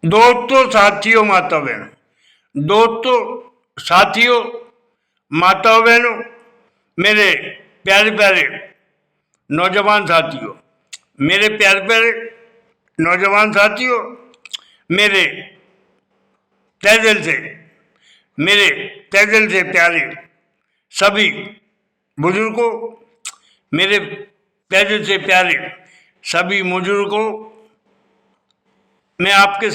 दोस्तों, साथियों, माता बहनों, दोस्तों, साथियों, माता बहनों, मेरे प्यारे प्यारे नौजवान साथियों, मेरे प्यारे प्यारे नौजवान साथियों, मेरे तहे दिल से मेरे तहे दिल से प्यारे सभी बुजुर्गों, मेरे तहे दिल से प्यारे सभी बुजुर्गों, मैं आपके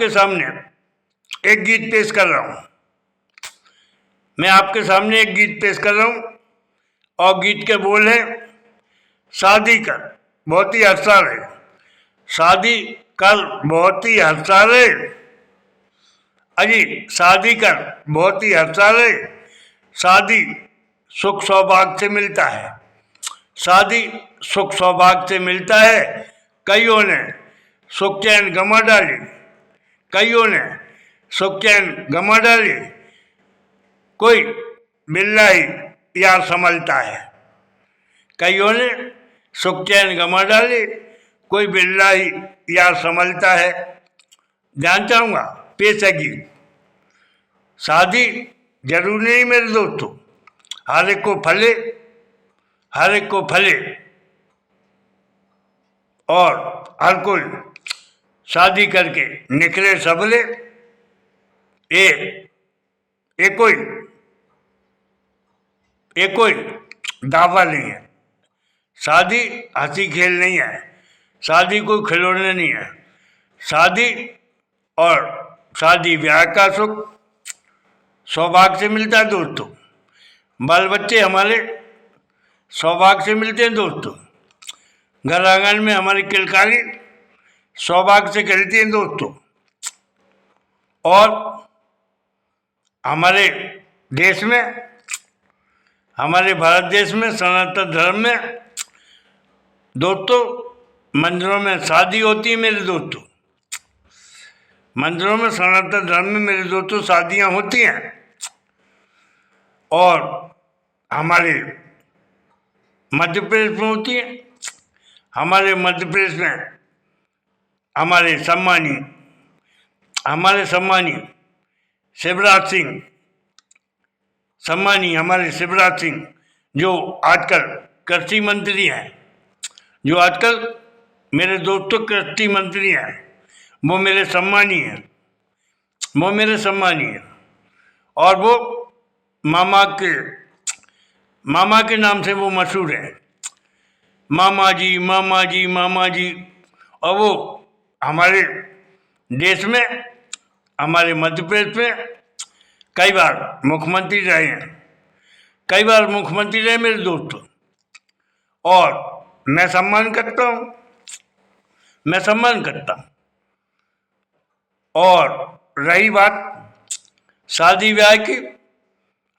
सामने एक गीत पेश कर रहा हूँ। मैं आपके सामने एक गीत पेश कर रहा हूँ और गीत के बोल हैं, शादी कर बहुत ही हंसा रहे, शादी कर बहुत ही हंसा रहे, अजी शादी कर बहुत ही हंसा रहे, शादी सुख सौभाग्य से मिलता है, शादी सुख सौभाग्य से मिलता है। कईयों ने सुख चैन गंवा डाली, कईयों ने सुख चैन गंवा डाली, कोई बिल्लाही यार संभलता है, कईयों ने सुख चैन गंवा डाली, कोई बिल्लाही यार संभलता है। जान चाहूँगा पेश है गीत। शादी जरूर नहीं मेरे दोस्तों, हर एक को फले, हर एक को फले, और हर कोई शादी करके निकले सबले। ये कोई दावा नहीं है, शादी हंसी खेल नहीं है, शादी कोई खिलौने नहीं है, शादी और शादी ब्याह का सुख सौभाग्य से मिलता है दोस्तों। बाल बच्चे हमारे सौभाग्य से मिलते हैं दोस्तों, घर आंगन में हमारी किलकारी सौभाग्य से खेलती हैं दोस्तों। और हमारे देश में, हमारे भारत देश में, सनातन धर्म में दोस्तों मंदिरों में शादी होती है मेरे दोस्तों, मंदिरों में सनातन धर्म में मेरे दोस्तों शादियां होती हैं। और हमारे मध्य प्रदेश में होती है, हमारे मध्य प्रदेश में हमारे सम्मानी शिवराज सिंह, हमारे शिवराज सिंह जो आजकल कृषि मंत्री हैं, जो आजकल मेरे दोस्तों कृषि मंत्री हैं, वो मेरे सम्मानी हैं, और वो मामा के नाम से वो मशहूर हैं, मामा जी। और वो हमारे देश में, हमारे मध्य प्रदेश में कई बार मुख्यमंत्री रहे मेरे दोस्तों। और मैं सम्मान करता हूँ। और रही बात शादी ब्याह की,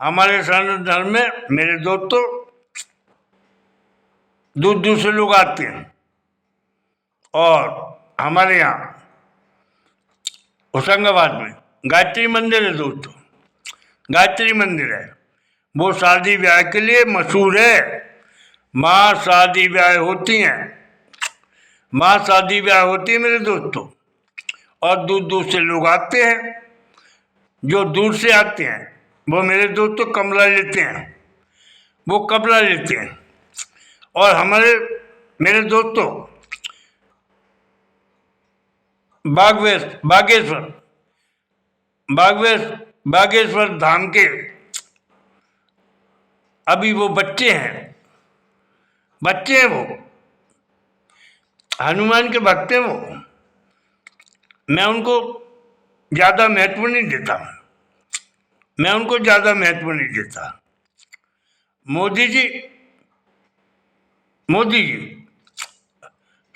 हमारे सनातन धर्म में मेरे दोस्तों दूर दूर से लोग आते हैं। और हमारे यहाँ होशंगाबाद में गायत्री मंदिर है दोस्तों, गायत्री मंदिर है, वो शादी ब्याह के लिए मशहूर है। माँ शादी ब्याह होती है मेरे दोस्तों, और दूर दूर से लोग आते हैं। जो दूर से आते हैं वो मेरे दोस्तों कमरा लेते हैं, और मेरे दोस्तों बागेश्वर धाम के अभी वो बच्चे हैं वो हनुमान के भक्त हैं वो। मैं उनको ज़्यादा महत्व नहीं देता। मोदी जी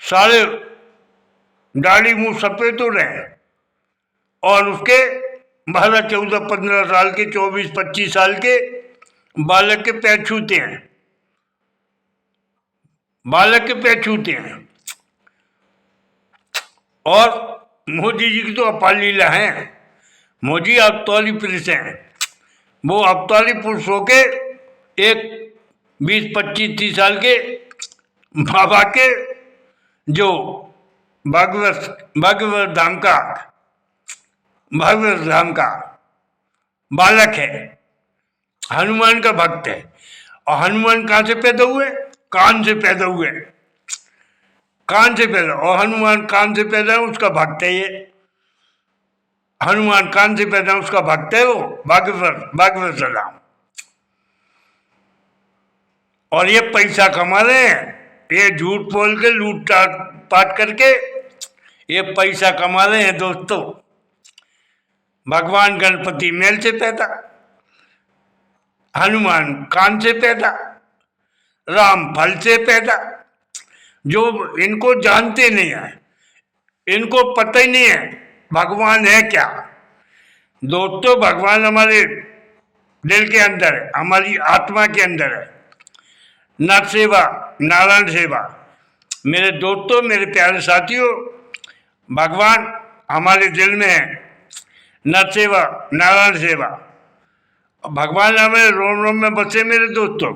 सारे दाढ़ी मुंह सफेद हो रहे हैं, और उसके 12, 14, 15 साल के, 24, 25 साल के बालक के पैर छूते हैं। और मोदी जी की तो अपार लीला है। मोदी अवतारी पुरुष हैं, वो अवतारी पुरुष होके एक 20, 25, 30 साल के बाबा के जो भागवत धाम का बालक है, हनुमान का भक्त है। और हनुमान कहाँ से पैदा हुए? कान से पैदा हुए, कान से पैदा। और हनुमान कान से पैदा है, उसका भक्त है ये। हनुमान कान से पैदा है, उसका भक्त है वो भागवत राम। और ये पैसा कमा रहे हैं, ये झूठ बोल के लूट पाट करके ये पैसा कमा रहे हैं दोस्तों। भगवान गणपति मेल से पैदा, हनुमान कान से पैदा, राम फल से पैदा। जो इनको जानते नहीं है, इनको पता ही नहीं है भगवान है क्या। दोस्तों भगवान हमारे दिल के अंदर है, हमारी आत्मा के अंदर है। नर सेवा नारायण सेवा। मेरे दोस्तों, मेरे प्यारे साथियों, भगवान हमारे दिल में है। नर सेवा नारायण सेवा। भगवान हमारे रोम रोम में बसे मेरे दोस्तों,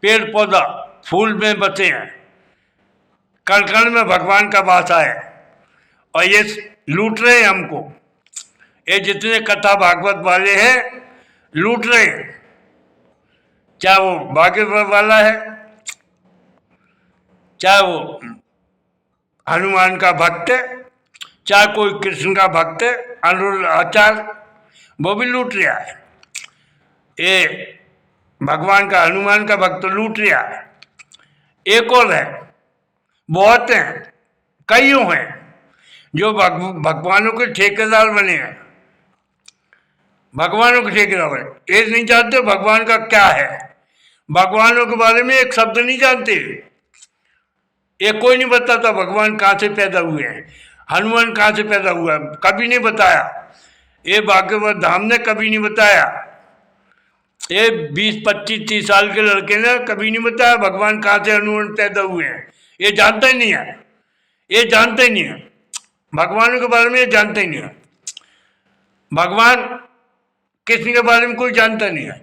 पेड़ पौधा फूल में बसे हैं, कण कण में भगवान का वासा है। और ये लूट रहे हैं हमको, ये जितने कथा भागवत वाले हैं लूट रहे हैं। चाहे वो भागवत वाला है, चाहे वो हनुमान का भक्त है, चाहे कोई कृष्ण का भक्त है, अनुरुद्ध आचार्य, वो भी लूट रहा है। ये भगवान का हनुमान का भक्त लूट रहा है। एक और है, बहुत हैं, कईयों हैं जो भगवानों के ठेकेदार बने हैं। भगवानों के ठेकेदार बने, ये नहीं जानते भगवान का क्या है, भगवानों के बारे में एक शब्द नहीं जानते। ये कोई नहीं बताता भगवान कहाँ से पैदा हुए हैं, हनुमान कहाँ से पैदा हुआ है, कभी नहीं बताया। ये भागवत धाम ने कभी नहीं बताया। ये 20, 25, 30 साल के लड़के ने कभी नहीं बताया भगवान कहाँ से हनुमान पैदा हुए हैं। ये जानता ही नहीं है, ये जानते ही नहीं है भगवानों के बारे में, ये जानते ही नहीं है। भगवान कृष्ण के बारे में कोई जानता नहीं है।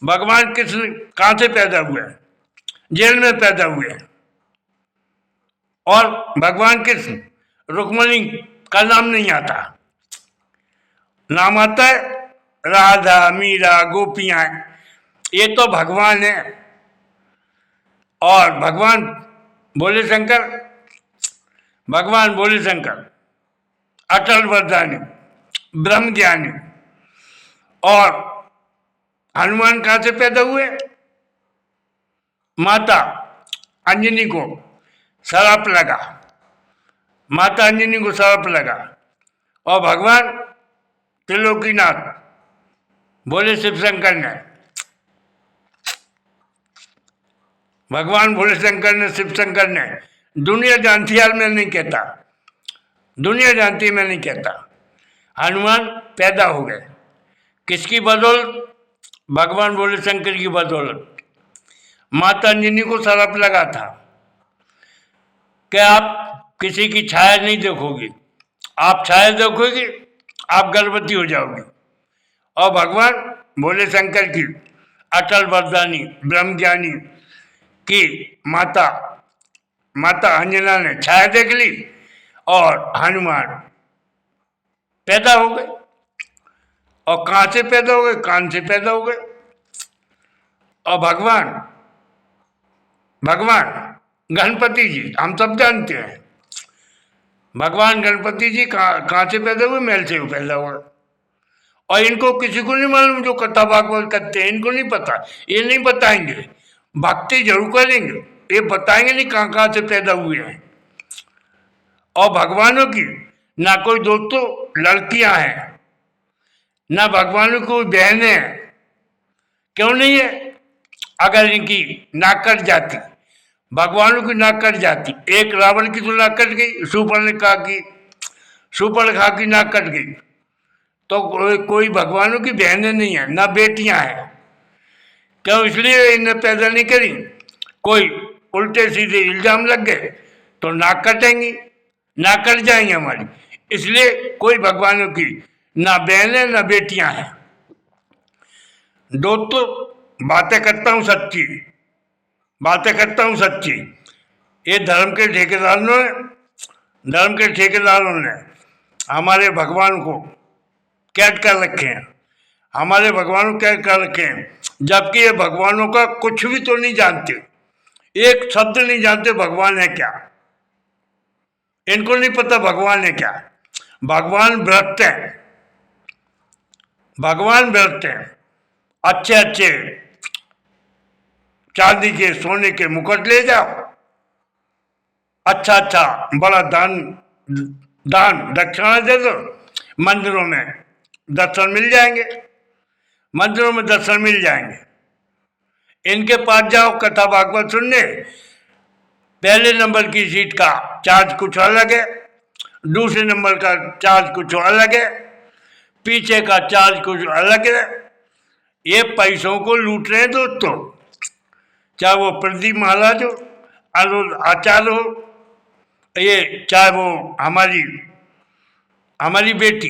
भगवान कृष्ण कहाँ से पैदा हुए हैं? जेल में पैदा हुए हैं। और भगवान कृष्ण, रुक्मणी का नाम नहीं आता, नाम आता है राधा, मीरा, गोपियां। ये तो भगवान है। और भगवान बोले शंकर, भगवान बोले शंकर अटल वरदानी, ब्रह्म ज्ञानी। और हनुमान कहाँ से पैदा हुए? माता अंजनी को श्राप लगा, माता अंजनी को श्राप लगा। और भगवान त्रिलोकीनाथ बोले शिव शंकर ने, भगवान भोले शंकर ने, शिव शंकर ने, दुनिया जानती यार, मैं नहीं कहता, दुनिया जानती मैं नहीं कहता, हनुमान पैदा हो गए। किसकी बदौलत? भगवान भोले शंकर की बदौलत। माता अंजनी को श्राप लगा था कि आप किसी की छाया नहीं देखोगी, आप छाया देखोगी आप गर्भवती हो जाओगी। और भगवान भोले शंकर की अटल वरदानी ब्रह्मज्ञानी की माता अंजना ने छाया देख ली और हनुमान पैदा हो गए। और कहाँ से पैदा हो गए? कान से पैदा हो गए। और भगवान गणपति जी हम सब जानते हैं, भगवान गणपति जी कहाँ से पैदा हुए? मेल से पैदा हुए। और इनको किसी को नहीं मालूम, जो कथा भागवत करते हैं इनको नहीं पता, ये नहीं बताएंगे। भक्ति जरूर करेंगे, ये बताएंगे नहीं कहाँ से पैदा हुए हैं। और भगवानों की ना कोई दोस्तों लड़कियां हैं, ना भगवानों की कोई बहनें हैं। क्यों नहीं है? अगर इनकी नाक कट जाती, भगवानों की नाक कट जाती, एक रावण की तो नाक कट गई, शूर्पणखा की नाक कट गई, तो कोई भगवानों की बहनें नहीं है, ना बेटियां हैं। क्यों? इसलिए इन्हें पैदा नहीं करी। कोई उल्टे सीधे इल्जाम लग गए तो नाक कटेंगी, नाक कट जाएंगी हमारी। इसलिए कोई भगवानों की ना बहनें ना बेटियां हैं। दोस्तों बातें करता हूँ सच्ची, बातें करता हूँ सच्ची। ये धर्म के ठेकेदारों ने धर्म के ठेकेदारों ने हमारे भगवान को कैद कर रखे हैं, हमारे भगवानों को कैद कर रखे हैं, जबकि ये भगवानों का कुछ भी तो नहीं जानते, एक शब्द नहीं जानते भगवान है क्या। इनको नहीं पता भगवान है क्या। भगवान व्रत हैं, भगवान व्रत हैं। अच्छे अच्छे चांदी के सोने के मुकुट ले जाओ, अच्छा अच्छा बड़ा दान दान दक्षिणा दे दो, मंदिरों में दर्शन मिल जाएंगे, मंदिरों में दर्शन मिल जाएंगे। इनके पास जाओ कथा भागवत सुनने, पहले नंबर की सीट का चार्ज कुछ अलग है, दूसरे नंबर का चार्ज कुछ अलग है, पीछे का चार्ज कुछ अलग है। ये पैसों को लूट रहे हैं दोस्तों, चाहे वो प्रदीप महाराज हो, अरुण आचार्य हो, ये चाहे वो हमारी बेटी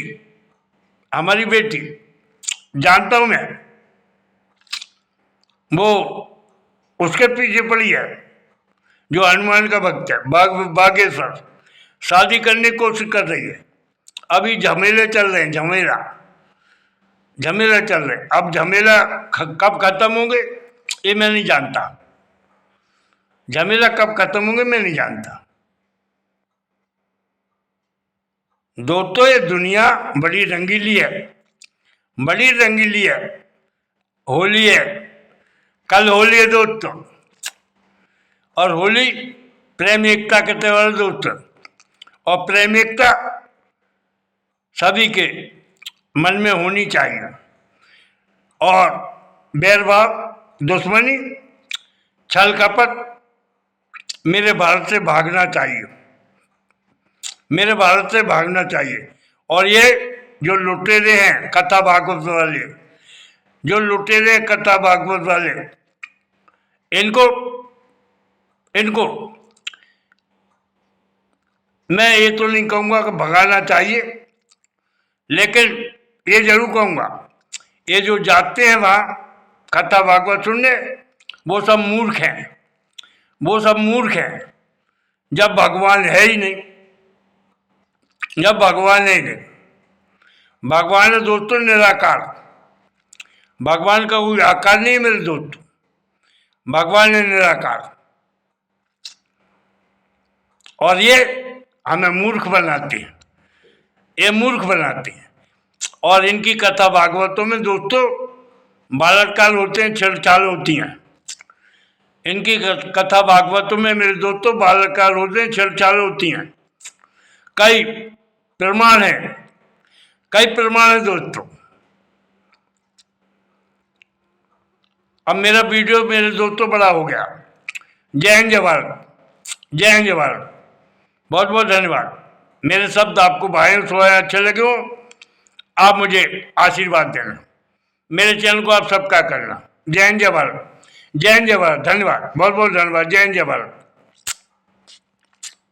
जानता हूं मैं, वो उसके पीछे पड़ी है, जो हनुमान का भक्त है, बागेश्वर, शादी करने की कोशिश कर रही है। अभी झमेले चल रहे हैं, झमेला चल रहे हैं। अब झमेला कब खत्म होंगे ये मैं नहीं जानता, झमेला कब खत्म होंगे मैं नहीं जानता। दोस्तों ये दुनिया बड़ी रंगीली है, बड़ी रंगीली है। होली है, कल होली है दोस्तों, और होली प्रेम एकता के त्योहार दोस्तों, और प्रेम एकता सभी के मन में होनी चाहिए, और बैरभाव, दुश्मनी, छल कपट मेरे भारत से भागना चाहिए, मेरे भारत से भागना चाहिए। और ये जो लुटेरे हैं कथा भागवत वाले, जो लुटेरे हैं कथा भागवत वाले, इनको मैं ये तो नहीं कहूँगा कि भगाना चाहिए, लेकिन ये जरूर कहूँगा ये जो जाते हैं वहाँ कथा भागवत सुनने, वो सब मूर्ख हैं, वो सब मूर्ख हैं। जब भगवान है ही नहीं, जब भगवान है ही नहीं, भगवान है दोस्तों निराकार, भगवान का कोई आकार नहीं है मेरे दोस्तों, भगवान है निराकार। और ये हमें मूर्ख बनाते हैं, ये मूर्ख बनाते हैं। और इनकी कथा भागवतों में दोस्तों बालत्कार होते हैं, छेड़छाड़ होती हैं। इनकी कथा भागवतों में मेरे दोस्तों बालत्कार होते हैं, छेड़छाड़ होती हैं। कई प्रमाण है, कई प्रमाण है दोस्तों। अब मेरा वीडियो मेरे दोस्तों बड़ा हो गया। जय हिंद जय भारत, जय हिंद जय भारत, बहुत बहुत धन्यवाद। मेरे शब्द आपको भाइयों सोए अच्छे लगे हो, आप मुझे आशीर्वाद देना, मेरे चैनल को आप सबका करना। जय हिंद जय भारत, जय हिंद जय भारत, धन्यवाद, बहुत बहुत धन्यवाद। जय हिंद जय भारत।